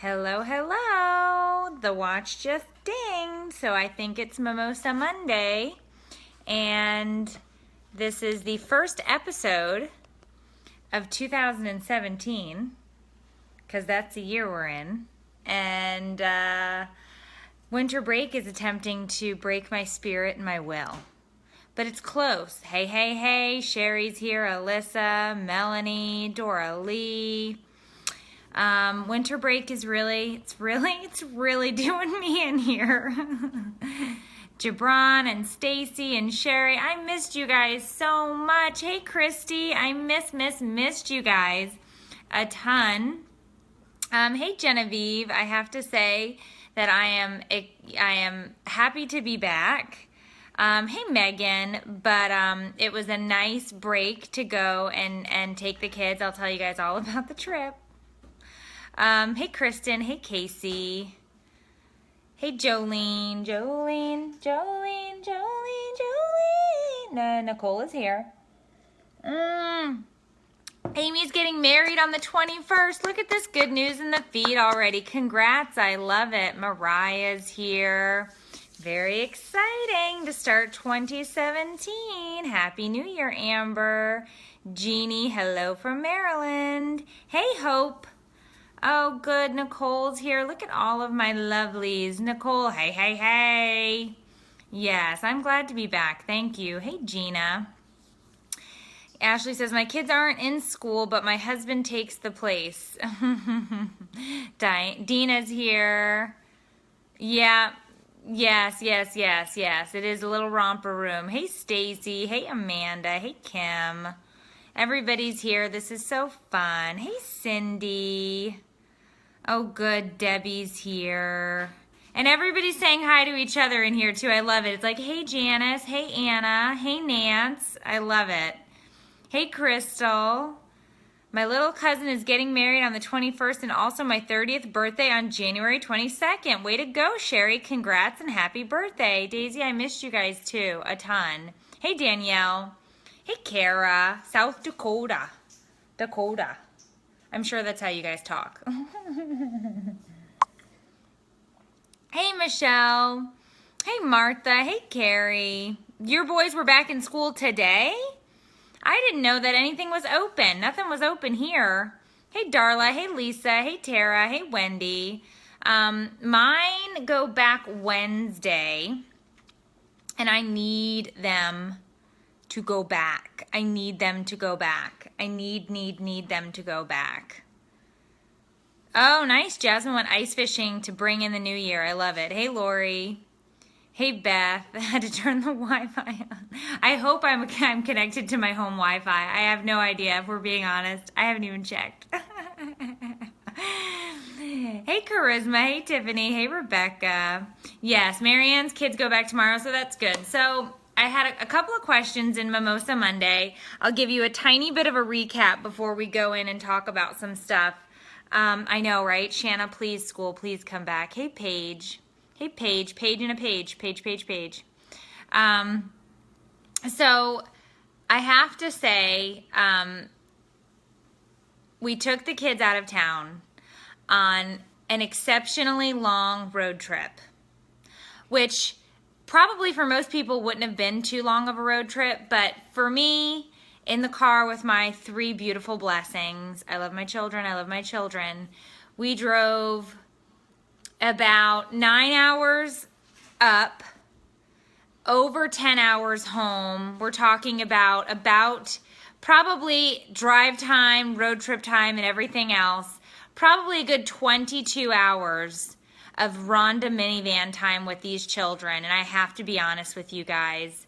Hello, hello. The watch just dinged, so I think it's MOMosa Monday. And this is the first episode of 2017, because that's the year we're in. And winter break is attempting to break my spirit and my will. But it's close. Hey, hey, hey. Sherry's here. Alyssa, Melanie, Dora Lee. Winter break is really doing me in here. Jabron and Stacy and Sherry, I missed you guys so much. Hey, Christy, I missed you guys a ton. Hey, Genevieve, I have to say that I am happy to be back. Hey, Megan, but it was a nice break to go and take the kids. I'll tell you guys all about the trip. Hey, Kristen. Hey, Casey. Hey, Jolene. Nicole is here. Amy's getting married on the 21st. Look at this good news in the feed already. Congrats. I love it. Mariah's here. Very exciting to start 2017. Happy New Year, Amber. Jeannie, hello from Maryland. Hey, Hope. Oh, good. Nicole's here. Look at all of my lovelies. Nicole, hey, hey, hey. Yes, I'm glad to be back. Thank you. Hey, Gina. Ashley says, my kids aren't in school, but my husband takes the place. Dina's here. Yeah. Yes. It is a little romper room. Hey, Stacy. Hey, Amanda. Hey, Kim. Everybody's here. This is so fun. Hey, Cindy. Oh, good. Debbie's here. And everybody's saying hi to each other in here, too. I love it. It's like, hey, Janice. Hey, Anna. Hey, Nance. I love it. Hey, Crystal. My little cousin is getting married on the 21st and also my 30th birthday on January 22nd. Way to go, Sherry. Congrats and happy birthday. Daisy, I missed you guys, too. A ton. Hey, Danielle. Hey, Kara. South Dakota. I'm sure that's how you guys talk. Hey, Michelle. Hey, Martha. Hey, Carrie. Your boys were back in school today? I didn't know that anything was open. Nothing was open here. Hey, Darla. Hey, Lisa. Hey, Tara. Hey, Wendy. Mine go back Wednesday, and I need them to go back. I need them to go back. I need them to go back. Oh, nice. Jasmine went ice fishing to bring in the new year. I love it. Hey, Lori. Hey, Beth. I had to turn the Wi-Fi on. I hope I'm connected to my home Wi-Fi. I have no idea, if we're being honest. I haven't even checked. Hey, Charisma. Hey, Tiffany. Hey, Rebecca. Yes, Marianne's kids go back tomorrow, so that's good. So I had a couple of questions in MOMosa Monday. I'll give you a tiny bit of a recap before we go in and talk about some stuff. I know, right? Shanna, please, school, please come back. Hey, Paige. Hey, Paige. Paige and a page. Paige. So I have to say, we took the kids out of town on an exceptionally long road trip, which probably for most people wouldn't have been too long of a road trip, but for me, in the car with my three beautiful blessings, I love my children, we drove about 9 hours up, over 10 hours home. We're talking about probably drive time, road trip time, and everything else, probably a good 22 hours of Rhonda minivan time with these children. And I have to be honest with you guys,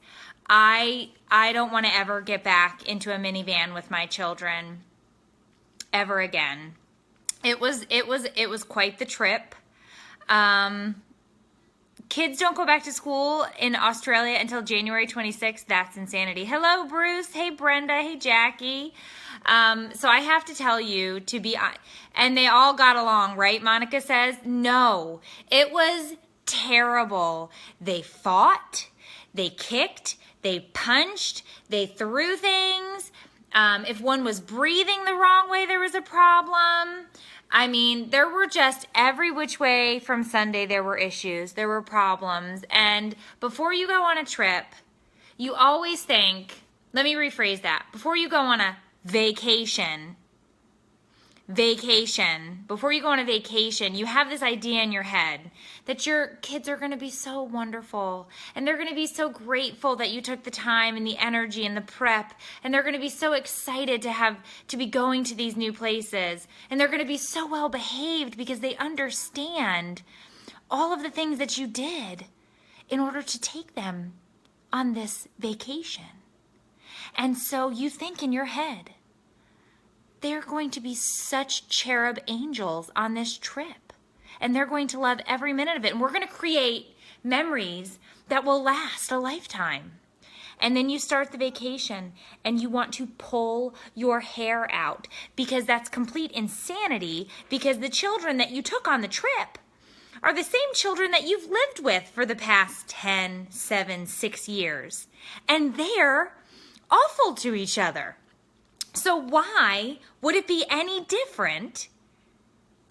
I don't want to ever get back into a minivan with my children ever again. It was quite the trip. Kids don't go back to school in Australia until January 26th. That's insanity. Hello, Bruce. Hey, Brenda. Hey, Jackie. So I have to tell you and they all got along, right? Monica says, no, it was terrible. They fought, they kicked, they punched, they threw things. If one was breathing the wrong way, there was a problem. I mean, there were just every which way from Sunday, there were issues, there were problems. And before you go on a trip, you always think, let me rephrase that. Before you go on a vacation, before you go on a vacation, you have this idea in your head that your kids are going to be so wonderful and they're going to be so grateful that you took the time and the energy and the prep, and they're going to be so excited to be going to these new places, and they're going to be so well behaved because they understand all of the things that you did in order to take them on this vacation. And so you think in your head, they're going to be such cherub angels on this trip, and they're going to love every minute of it. And we're going to create memories that will last a lifetime. And then you start the vacation and you want to pull your hair out because that's complete insanity, because the children that you took on the trip are the same children that you've lived with for the past 10, 7, 6 years. And they're awful to each other. So why would it be any different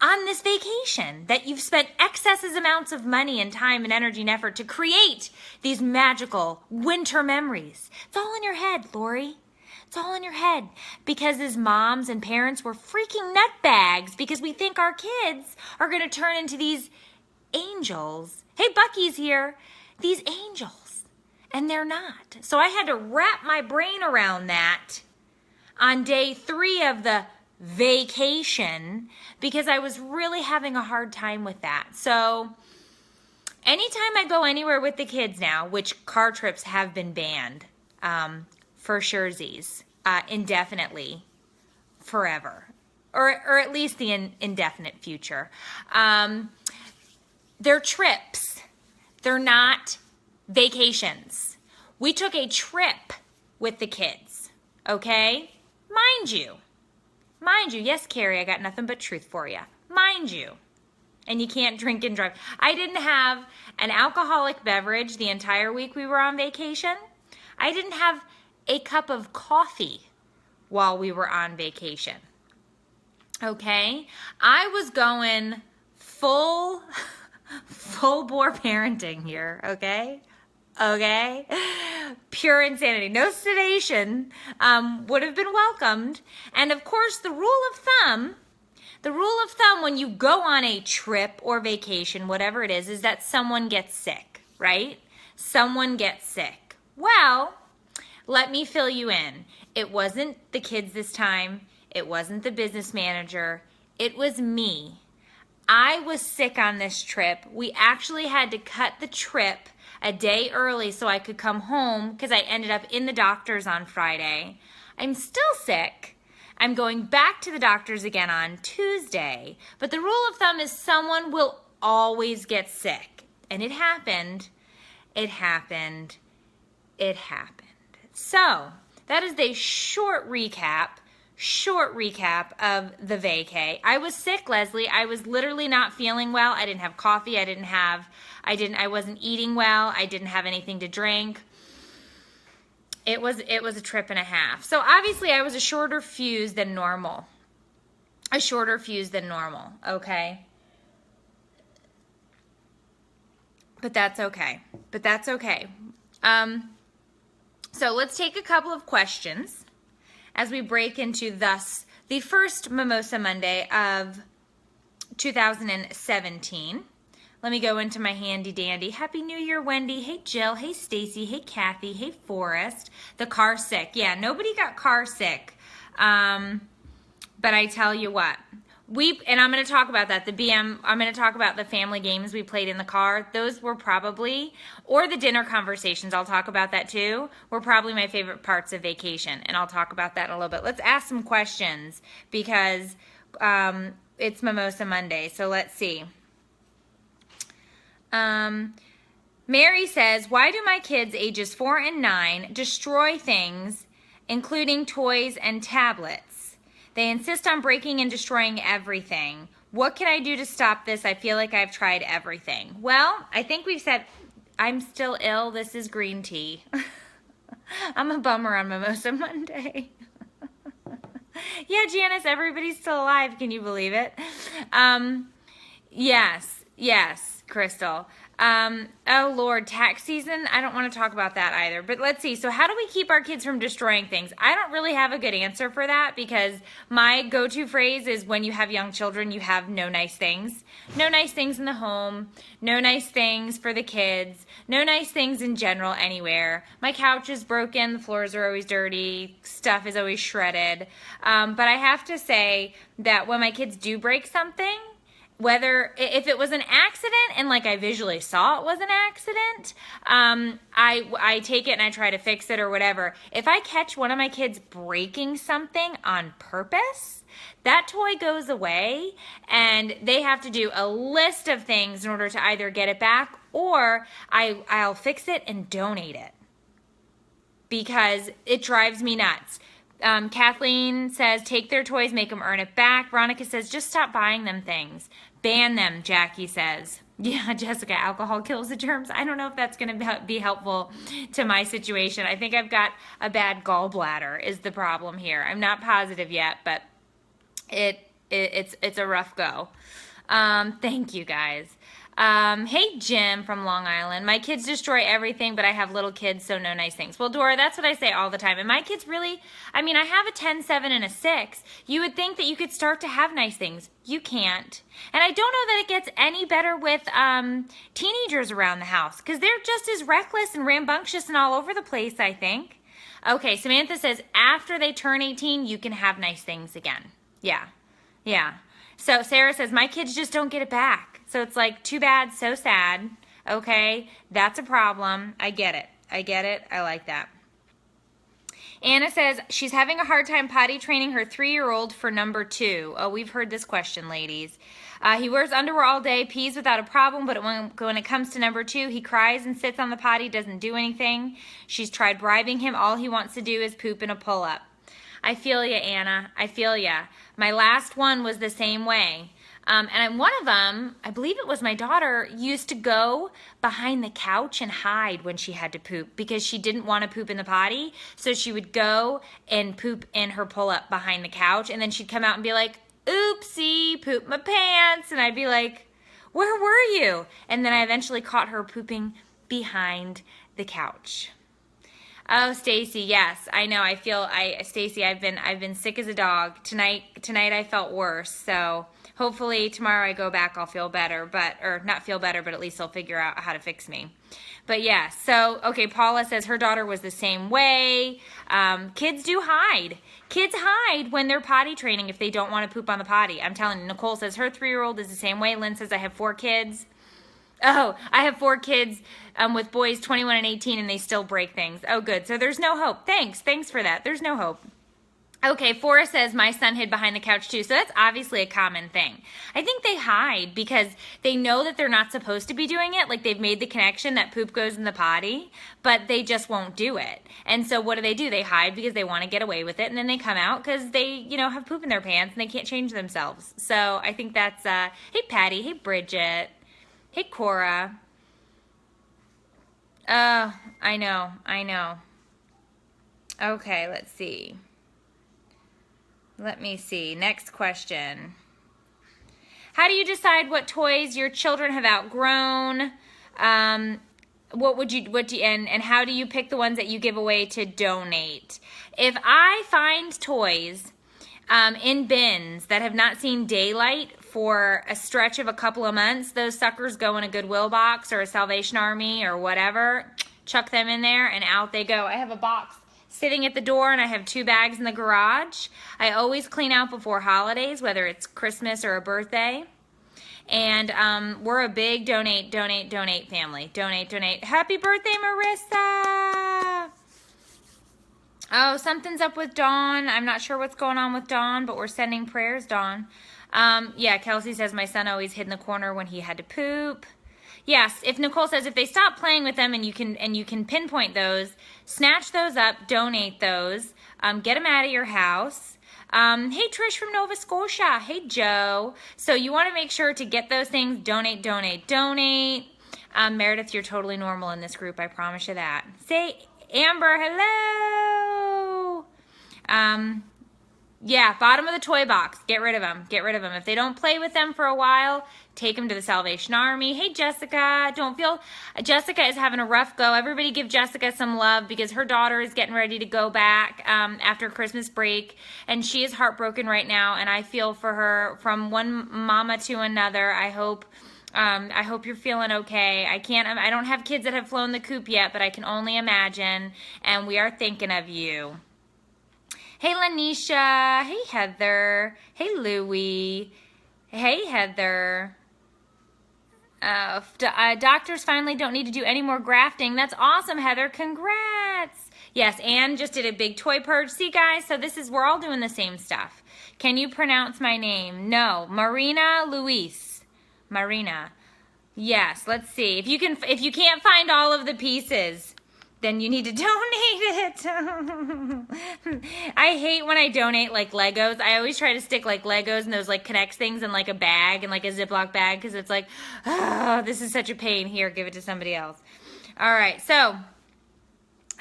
on this vacation that you've spent excessive amounts of money and time and energy and effort to create these magical winter memories? It's all in your head, Lori. It's all in your head, because as moms and parents, we're freaking nutbags because we think our kids are going to turn into these angels. Hey, Bucky's here. These angels. And they're not. So I had to wrap my brain around that on day 3 of the vacation because I was really having a hard time with that. So anytime I go anywhere with the kids now, which car trips have been banned for surezies indefinitely, forever, or at least the indefinite future, they're trips. They're not vacations. We took a trip with the kids, okay? Mind you, yes, Carrie, I got nothing but truth for you. Mind you, and you can't drink and drive. I didn't have an alcoholic beverage the entire week we were on vacation. I didn't have a cup of coffee while we were on vacation, okay? I was going full bore parenting here, okay? Okay? Pure insanity. No sedation would have been welcomed. And of course, the rule of thumb when you go on a trip or vacation, whatever it is that someone gets sick, right? Someone gets sick. Well, let me fill you in. It wasn't the kids this time. It wasn't the business manager. It was me. I was sick on this trip. We actually had to cut the trip a day early so I could come home because I ended up in the doctor's on Friday. I'm still sick. I'm going back to the doctor's again on Tuesday. But the rule of thumb is someone will always get sick. And it happened. It happened. It happened. So that is a short recap of the vacay. I was sick, Leslie. I was literally not feeling well. I didn't have coffee. I wasn't eating well. I didn't have anything to drink. It was a trip and a half. So obviously I was a shorter fuse than normal. Okay? But that's okay. So let's take a couple of questions as we break into thus the first MOMosa Monday of 2017. Let me go into my handy dandy. Happy New Year, Wendy. Hey, Jill. Hey, Stacy. Hey, Kathy. Hey, Forrest. The car sick. Yeah, nobody got car sick. But I tell you what, and I'm going to talk about that, I'm going to talk about the family games we played in the car. Those were probably, or the dinner conversations, I'll talk about that too, were probably my favorite parts of vacation. And I'll talk about that in a little bit. Let's ask some questions because it's MOMosa Monday. So let's see. Mary says, why do my kids ages 4 and 9 destroy things, including toys and tablets? They insist on breaking and destroying everything. What can I do to stop this? I feel like I've tried everything. Well, I think we've said, I'm still ill. This is green tea. I'm a bummer on MOMosa Monday. Yeah, Janice, everybody's still alive. Can you believe it? Yes, Crystal. Oh Lord, tax season. I don't want to talk about that either. But let's see. So how do we keep our kids from destroying things? I don't really have a good answer for that because my go-to phrase is when you have young children, you have no nice things. No nice things in the home. No nice things for the kids. No nice things in general anywhere. My couch is broken. The floors are always dirty. Stuff is always shredded. But I have to say that when my kids do break something, whether if it was an accident and like I visually saw it was an accident, I take it and I try to fix it or whatever. If I catch one of my kids breaking something on purpose, that toy goes away and they have to do a list of things in order to either get it back or I'll fix it and donate it because it drives me nuts. Kathleen says, take their toys, make them earn it back. Veronica says, just stop buying them things. Ban them, Jackie says. Yeah, Jessica, alcohol kills the germs. I don't know if that's going to be helpful to my situation. I think I've got a bad gallbladder is the problem here. I'm not positive yet, but it's a rough go. Thank you, guys. Hey, Jim from Long Island. My kids destroy everything, but I have little kids, so no nice things. Well, Dora, that's what I say all the time. And my kids really, I mean, I have a 10, 7, and a 6. You would think that you could start to have nice things. You can't. And I don't know that it gets any better with teenagers around the house because they're just as reckless and rambunctious and all over the place, I think. Okay, Samantha says, after they turn 18, you can have nice things again. Yeah. So Sarah says, my kids just don't get it back. So it's like, too bad, so sad. Okay, that's a problem. I get it. I like that. Anna says, she's having a hard time potty training her 3-year-old for number 2. Oh, we've heard this question, ladies. He wears underwear all day, pees without a problem, but when it comes to number 2, he cries and sits on the potty, doesn't do anything. She's tried bribing him. All he wants to do is poop in a pull-up. I feel ya, Anna. I feel ya. My last one was the same way. And one of them, I believe it was my daughter, used to go behind the couch and hide when she had to poop because she didn't want to poop in the potty. So she would go and poop in her pull-up behind the couch. And then she'd come out and be like, oopsie, poop my pants. And I'd be like, where were you? And then I eventually caught her pooping behind the couch. Oh, Stacy, yes, I know. Stacy, I've been sick as a dog. Tonight I felt worse. So hopefully tomorrow I go back, I'll feel better, or not feel better, but at least they'll figure out how to fix me. But yeah, so, okay, Paula says her daughter was the same way. Kids do hide. Kids hide when they're potty training if they don't want to poop on the potty. I'm telling you, Nicole says her 3-year-old is the same way. Lynn says I have 4 kids. Oh, I have 4 kids with boys 21 and 18 and they still break things. Oh, good. So there's no hope. Thanks for that. There's no hope. Okay, Forrest says my son hid behind the couch too. So that's obviously a common thing. I think they hide because they know that they're not supposed to be doing it. Like they've made the connection that poop goes in the potty, but they just won't do it. And so what do? They hide because they want to get away with it. And then they come out because they, have poop in their pants and they can't change themselves. So I think that's, hey, Patty. Hey, Bridget. Hey, Cora. Oh, I know. Okay, let's see. Let me see. Next question. How do you decide what toys your children have outgrown? And how do you pick the ones that you give away to donate? If I find toys in bins that have not seen daylight for a stretch of a couple of months, those suckers go in a Goodwill box or a Salvation Army or whatever. Chuck them in there and out they go. I have a box sitting at the door and I have 2 bags in the garage. I always clean out before holidays, whether it's Christmas or a birthday. And we're a big donate family. Donate. Happy birthday, Marissa! Oh, something's up with Dawn. I'm not sure what's going on with Dawn, but we're sending prayers, Dawn. Yeah, Kelsey says my son always hid in the corner when he had to poop. Yes, if Nicole says if they stop playing with them and you can pinpoint those, snatch those up, donate those, get them out of your house. Hey, Trish from Nova Scotia. Hey, Joe. So you want to make sure to get those things, donate. Meredith, you're totally normal in this group. I promise you that. Say, Amber, hello. Yeah, bottom of the toy box. Get rid of them. Get rid of them. If they don't play with them for a while, take them to the Salvation Army. Hey, Jessica, don't feel... Jessica is having a rough go. Everybody give Jessica some love because her daughter is getting ready to go back after Christmas break, and she is heartbroken right now, and I feel for her from one mama to another. I hope you're feeling okay. I don't have kids that have flown the coop yet, but I can only imagine, and we are thinking of you. Hey, Lanisha. Hey, Heather. Hey, Louie. Hey, Heather. Doctors finally don't need to do any more grafting. That's awesome, Heather. Congrats. Yes, Anne just did a big toy purge. See, guys, so we're all doing the same stuff. Can you pronounce my name? No. Marina Luis. Marina. Yes, let's see. If you can't find all of the pieces, then you need to donate it. I hate when I donate like Legos. I always try to stick like Legos and those like Connect things in like a bag and like a Ziploc bag because it's like, oh, this is such a pain. Here, give it to somebody else. All right, so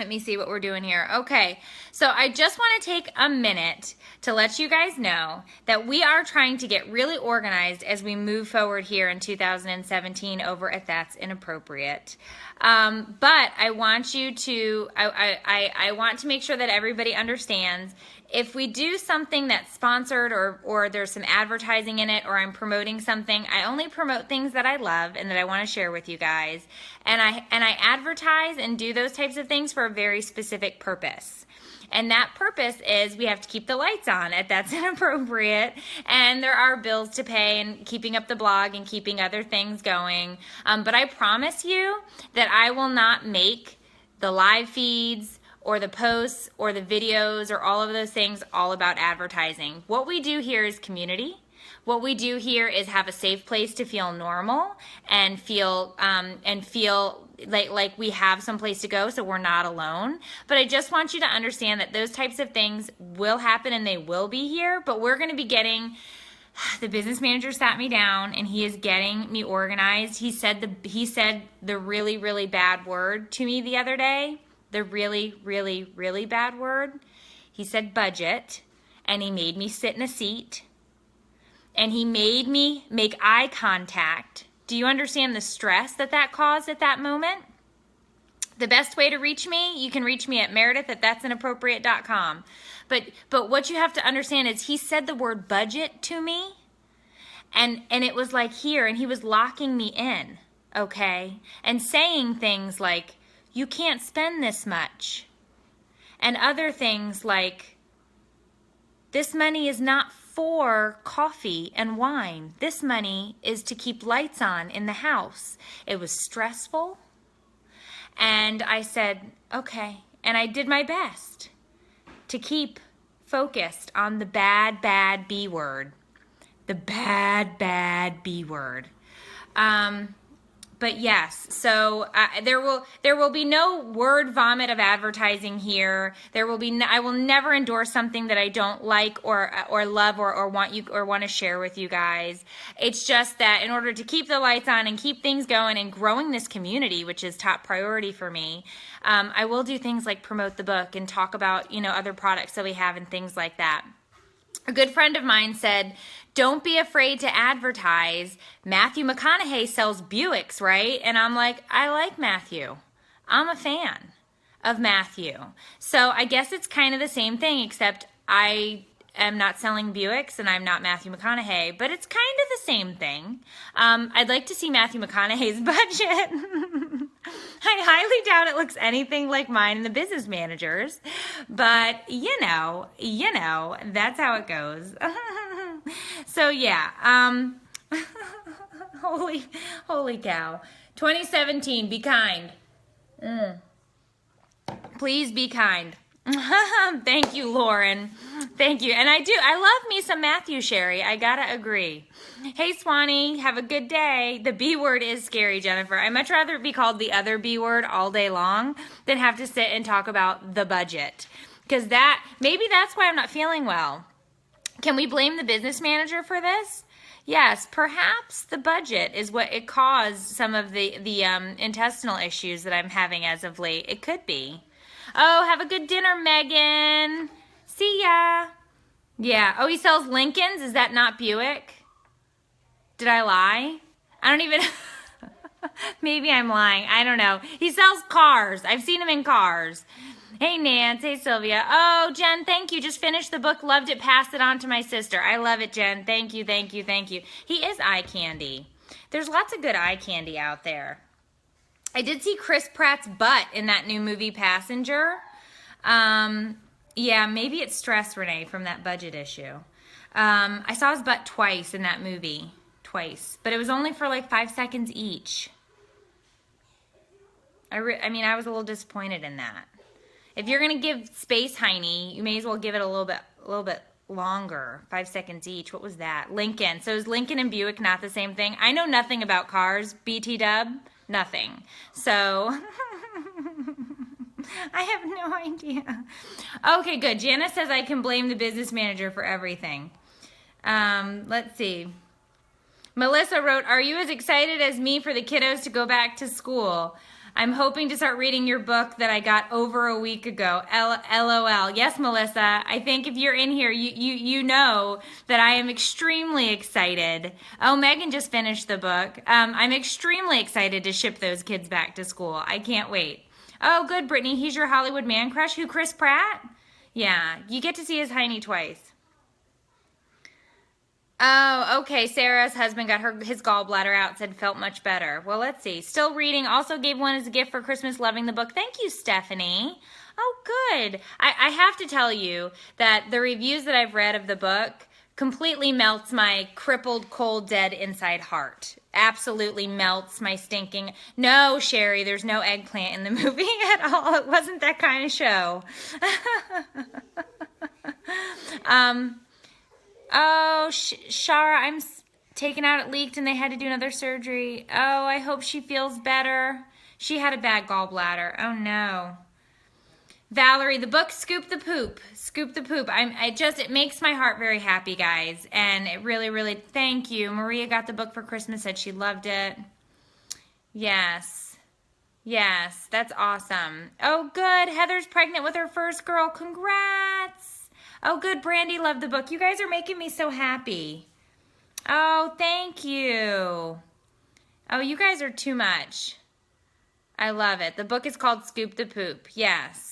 let me see what we're doing here. Okay, so I just want to take a minute to let you guys know that we are trying to get really organized as we move forward here in 2017 over at That's Inappropriate. But I want you to, I want to make sure that everybody understands if we do something that's sponsored or there's some advertising in it or I'm promoting something, I only promote things that I love and that I want to share with you guys. And I advertise and do those types of things for a very specific purpose. And that purpose is we have to keep the lights on at That's Inappropriate, and there are bills to pay and keeping up the blog and keeping other things going. But I promise you that I will not make the live feeds or the posts or the videos or all of those things all about advertising. What we do here is community. What we do here is have a safe place to feel normal and feel like we have some place to go so we're not alone. But I just want you to understand that those types of things will happen and they will be here, but we're going to be getting... The business manager sat me down and he is getting me organized. He said the really, really bad word to me the other day. The really, really, really bad word. He said budget, and he made me sit in a seat. And he made me make eye contact. Do you understand the stress that caused at that moment? The best way to reach me, you can reach me at meredith@that'sinappropriate.com. But what you have to understand is he said the word budget to me, and it was like here, and he was locking me in, okay? And saying things like, you can't spend this much. And other things like, this money is not for coffee and wine. This money is to keep lights on in the house. It was stressful. And I said, okay. And I did my best to keep focused on the bad, bad B word. The bad, bad B word. But yes, so there will be no word vomit of advertising here. There will be I will never endorse something that I don't like or love or want to share with you guys. It's just that in order to keep the lights on and keep things going and growing this community, which is top priority for me, I will do things like promote the book and talk about other products that we have and things like that. A good friend of mine said, don't be afraid to advertise. Matthew McConaughey sells Buicks, right? And I'm like, I like Matthew. I'm a fan of Matthew. So I guess it's kind of the same thing, except I am not selling Buicks and I'm not Matthew McConaughey, but it's kind of the same thing. I'd like to see Matthew McConaughey's budget. I highly doubt it looks anything like mine and the business managers, but you know, that's how it goes. So yeah, holy cow. 2017, be kind. Please be kind. Thank you, Lauren. Thank you. And I love me some Matthew Sherry. I gotta agree. Hey, Swanee, have a good day. The B word is scary, Jennifer. I'd much rather be called the other B word all day long than have to sit and talk about the budget. Because maybe that's why I'm not feeling well. Can we blame the business manager for this? Yes, perhaps the budget is what it caused some of the intestinal issues that I'm having as of late. It could be. Oh, have a good dinner, Megan. See ya. Yeah. Oh, he sells Lincolns? Is that not Buick? Did I lie? I don't even... Maybe I'm lying. I don't know. He sells cars. I've seen him in cars. Hey, Nance. Hey, Sylvia. Oh, Jen, thank you. Just finished the book. Loved it. Passed it on to my sister. I love it, Jen. Thank you, thank you, thank you. He is eye candy. There's lots of good eye candy out there. I did see Chris Pratt's butt in that new movie, Passenger. Yeah, maybe it's stress, Renee, from that budget issue. I saw his butt twice in that movie. Twice. But it was only for like 5 seconds each. I mean, I was a little disappointed in that. If you're going to give space Heine, you may as well give it a little bit longer. 5 seconds each. What was that? Lincoln. So is Lincoln and Buick not the same thing? I know nothing about cars. BT dub? Nothing. So... I have no idea. Okay, good. Janice says I can blame the business manager for everything. Let's see. Melissa wrote, are you as excited as me for the kiddos to go back to school? I'm hoping to start reading your book that I got over a week ago. LOL. Yes, Melissa. I think if you're in here, you know that I am extremely excited. Oh, Megan just finished the book. I'm extremely excited to ship those kids back to school. I can't wait. Oh, good, Brittany. He's your Hollywood man crush. Who, Chris Pratt? Yeah, you get to see his Heine twice. Oh, okay. Sarah's husband got his gallbladder out, said felt much better. Well, let's see. Still reading. Also gave one as a gift for Christmas. Loving the book. Thank you, Stephanie. Oh, good. I have to tell you that the reviews that I've read of the book completely melts my crippled, cold, dead inside heart. Absolutely melts my stinking... No, Sherry, there's no eggplant in the movie at all. It wasn't that kind of show. Oh, Shara, I'm taken out. It leaked and they had to do another surgery. Oh, I hope she feels better. She had a bad gallbladder. Oh, no. Valerie, the book, Scoop the Poop. Scoop the Poop. It makes my heart very happy, guys. And it really, really, thank you. Maria got the book for Christmas, said she loved it. Yes. Yes, that's awesome. Oh, good. Heather's pregnant with her first girl. Congrats. Oh, good. Brandy loved the book. You guys are making me so happy. Oh, thank you. Oh, you guys are too much. I love it. The book is called Scoop the Poop. Yes.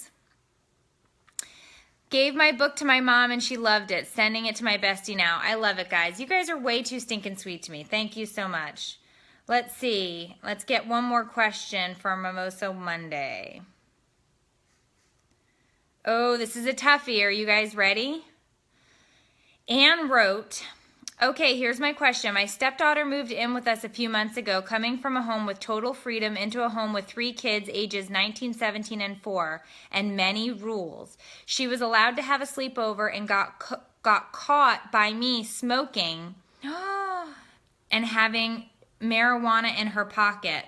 Gave my book to my mom and she loved it. Sending it to my bestie now. I love it, guys. You guys are way too stinking sweet to me. Thank you so much. Let's see. Let's get one more question for MOMosa Monday. Oh, this is a toughie. Are you guys ready? Anne wrote, okay, here's my question. My stepdaughter moved in with us a few months ago, coming from a home with total freedom into a home with 3 kids ages 19, 17, and 4, and many rules. She was allowed to have a sleepover and got caught by me smoking and having marijuana in her pocket.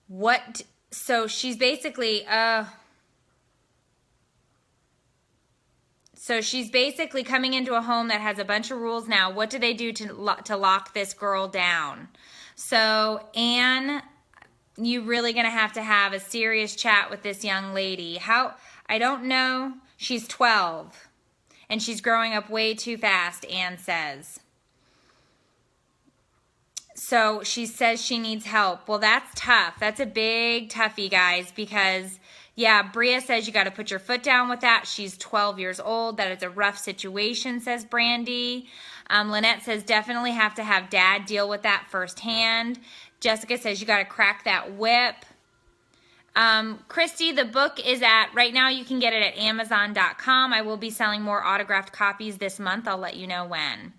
What? So she's basically... So she's basically coming into a home that has a bunch of rules now. What do they do to lock this girl down? So, Anne, you're really going to have a serious chat with this young lady. I don't know. She's 12, and she's growing up way too fast, Anne says. So she says she needs help. Well, that's tough. That's a big toughie, guys, because... Yeah, Bria says you got to put your foot down with that. She's 12 years old. That is a rough situation, says Brandy. Lynette says definitely have to have dad deal with that firsthand. Jessica says you got to crack that whip. Christy, the book is right now you can get it at Amazon.com. I will be selling more autographed copies this month. I'll let you know when.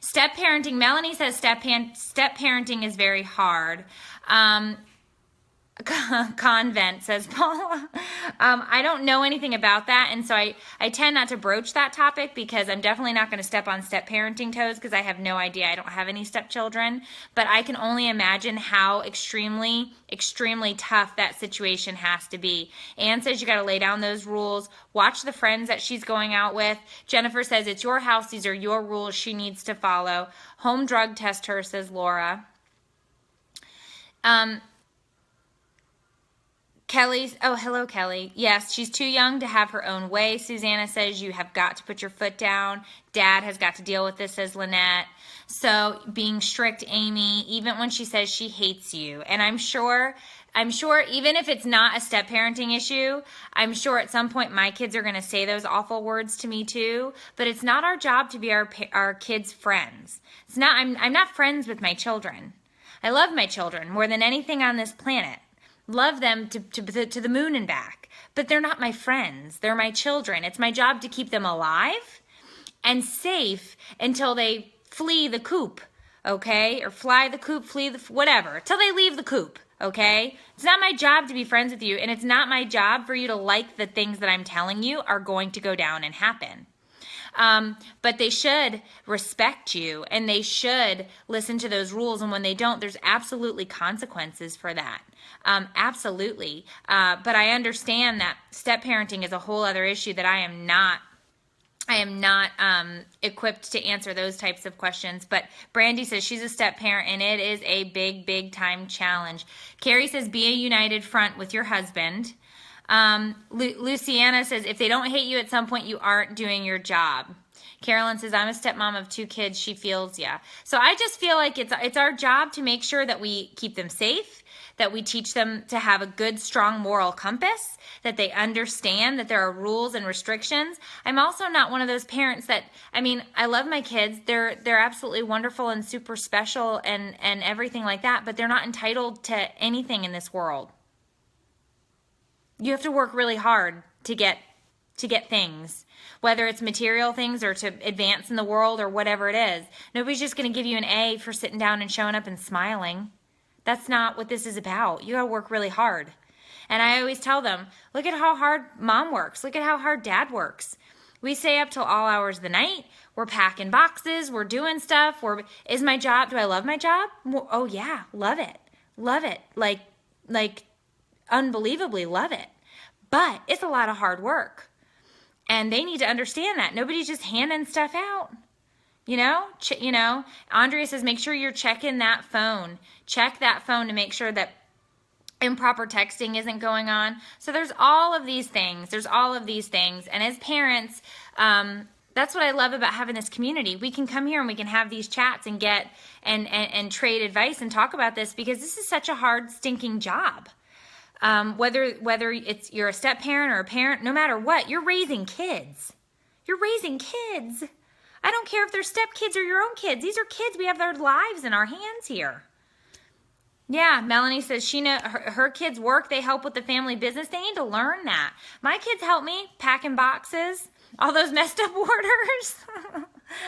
Step parenting. Melanie says step parenting is very hard. Convent, says Paula. I don't know anything about that, and so I tend not to broach that topic because I'm definitely not going to step on step parenting toes because I have no idea. I don't have any stepchildren, but I can only imagine how extremely, extremely tough that situation has to be. Anne says you got to lay down those rules. Watch the friends that she's going out with. Jennifer says it's your house. These are your rules she needs to follow. Home drug test her, says Laura. Kelly's, oh, hello, Kelly. Yes, she's too young to have her own way. Susanna says you have got to put your foot down. Dad has got to deal with this, says Lynette. So being strict, Amy, even when she says she hates you. And I'm sure even if it's not a step parenting issue, I'm sure at some point my kids are going to say those awful words to me too. But it's not our job to be our kids' friends. It's not. I'm not friends with my children. I love my children more than anything on this planet. Love them to the moon and back. But they're not my friends. They're my children. It's my job to keep them alive and safe until they flee the coop, okay? Or fly the coop, flee the, whatever, till they leave the coop, okay? It's not my job to be friends with you, and it's not my job for you to like the things that I'm telling you are going to go down and happen. But they should respect you, and they should listen to those rules, and when they don't, there's absolutely consequences for that. Absolutely. But I understand that step parenting is a whole other issue that I am not equipped to answer those types of questions. But Brandy says she's a step parent, and it is a big, big time challenge. Carrie says be a united front with your husband. Luciana says if they don't hate you at some point, you aren't doing your job. Carolyn says I'm a stepmom of 2 kids. She feels ya. So I just feel like it's our job to make sure that we keep them safe, that we teach them to have a good, strong moral compass, that they understand that there are rules and restrictions. I'm also not one of those parents that, I mean, I love my kids. They're absolutely wonderful and super special and everything like that, but they're not entitled to anything in this world. You have to work really hard to get things, whether it's material things or to advance in the world or whatever it is. Nobody's just going to give you an A for sitting down and showing up and smiling. That's not what this is about. You got to work really hard. And I always tell them, look at how hard mom works. Look at how hard dad works. We stay up till all hours of the night. We're packing boxes. We're doing stuff. Is my job, do I love my job? Oh yeah, love it. Love it. Like unbelievably love it. But it's a lot of hard work. And they need to understand that. Nobody's just handing stuff out. You know, Andrea says, make sure you're checking that phone. Check that phone to make sure that improper texting isn't going on. So there's all of these things. And as parents, that's what I love about having this community. We can come here and we can have these chats and get and trade advice and talk about this because this is such a hard, stinking job. Whether you're a step parent or a parent, no matter what, you're raising kids. You're raising kids. I don't care if they're step kids or your own kids. These are kids. We have their lives in our hands here. Yeah, Melanie says her kids work. They help with the family business. They need to learn that. My kids help me packing boxes, all those messed up orders.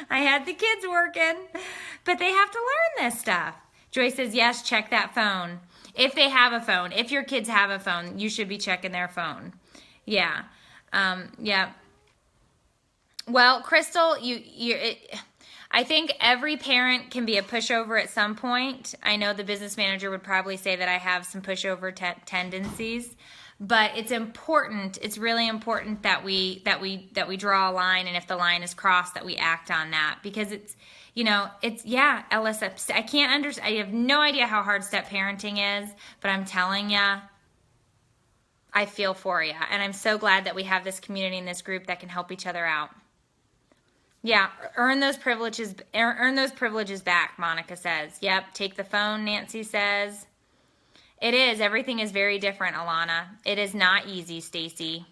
I had the kids working, but they have to learn this stuff. Joy says, yes, check that phone. If they have a phone, if your kids have a phone, you should be checking their phone. Yeah. Yeah. Well, Crystal, I think every parent can be a pushover at some point. I know the business manager would probably say that I have some pushover tendencies, but it's important. It's really important that we draw a line, and if the line is crossed, that we act on that because it's LSF. I can't understand. I have no idea how hard step parenting is, but I'm telling you, I feel for you, and I'm so glad that we have this community and this group that can help each other out. Yeah, earn those privileges back, Monica says. Yep, take the phone, Nancy says. It is. Everything is very different, Alana. It is not easy, Stacy.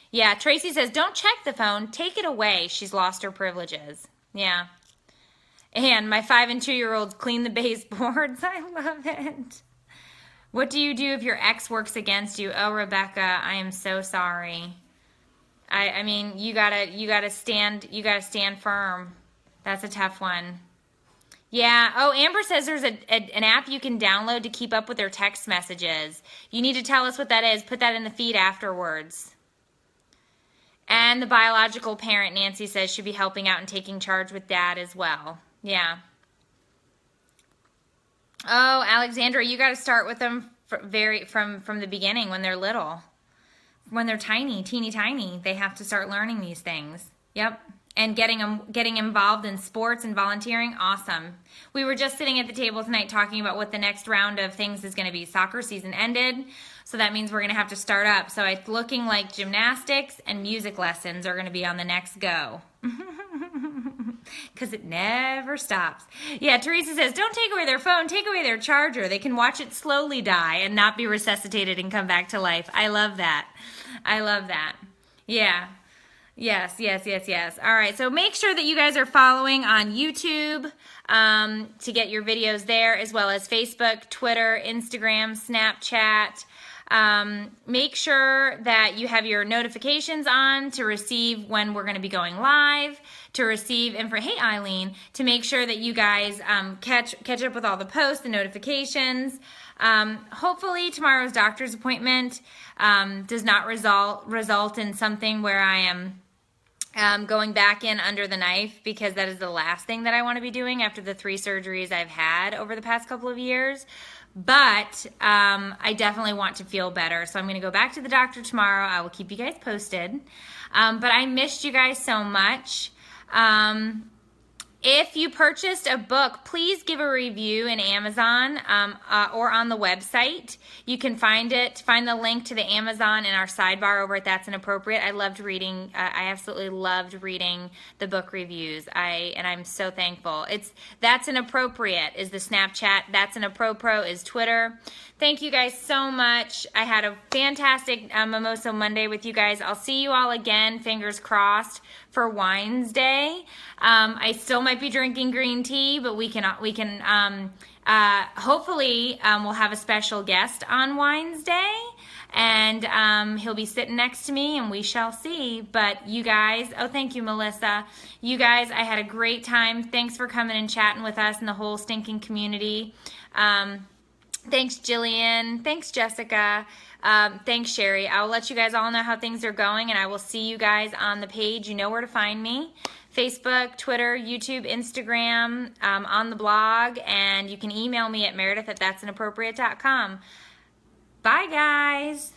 Yeah, Tracy says, don't check the phone. Take it away. She's lost her privileges. Yeah. And my 5 and 2-year-olds clean the baseboards. I love it. What do you do if your ex works against you? Oh, Rebecca, I am so sorry. I mean, you gotta stand firm. That's a tough one. Yeah. Oh, Amber says there's an app you can download to keep up with their text messages. You need to tell us what that is. Put that in the feed afterwards. And the biological parent, Nancy says, should be helping out and taking charge with dad as well. Yeah. Oh, Alexandra, you got to start with them from the beginning when they're little. When they're tiny, teeny tiny, they have to start learning these things. Yep, and getting involved in sports and volunteering, awesome. We were just sitting at the table tonight talking about what the next round of things is going to be. Soccer season ended, so that means we're going to have to start up. So it's looking like gymnastics and music lessons are going to be on the next go. Because it never stops. Yeah, Teresa says, don't take away their phone, take away their charger. They can watch it slowly die and not be resuscitated and come back to life. I love that. I love that. Yeah. Yes. All right, so make sure that you guys are following on YouTube to get your videos there, as well as Facebook, Twitter, Instagram, Snapchat. Make sure that you have your notifications on to receive when we're going to be going live, to receive info. Hey, Eileen, to make sure that you guys catch up with all the posts and notifications. Hopefully tomorrow's doctor's appointment does not result in something where I am going back in under the knife, because that is the last thing that I want to be doing after the 3 surgeries I've had over the past couple of years. But I definitely want to feel better. So I'm going to go back to the doctor tomorrow. I will keep you guys posted. But I missed you guys so much. If you purchased a book, please give a review in Amazon or on the website. You can find the link to the Amazon in our sidebar over at That's Inappropriate. I loved reading, I absolutely loved reading the book reviews. And I'm so thankful. It's That's Inappropriate is the Snapchat. That's Inapropro is Twitter. Thank you guys so much. I had a fantastic MOMosa Monday with you guys. I'll see you all again, fingers crossed, for Wines Day. I still might be drinking green tea, but we can hopefully we'll have a special guest on Wines Day, and he'll be sitting next to me, and we shall see. But you guys, oh, thank you, Melissa. You guys, I had a great time. Thanks for coming and chatting with us and the whole stinking community. Thanks, Jillian. Thanks, Jessica. Thanks, Sherry. I'll let you guys all know how things are going, and I will see you guys on the page. You know where to find me. Facebook, Twitter, YouTube, Instagram, on the blog, and you can email me at meredith@that'sinappropriate.com. Bye, guys.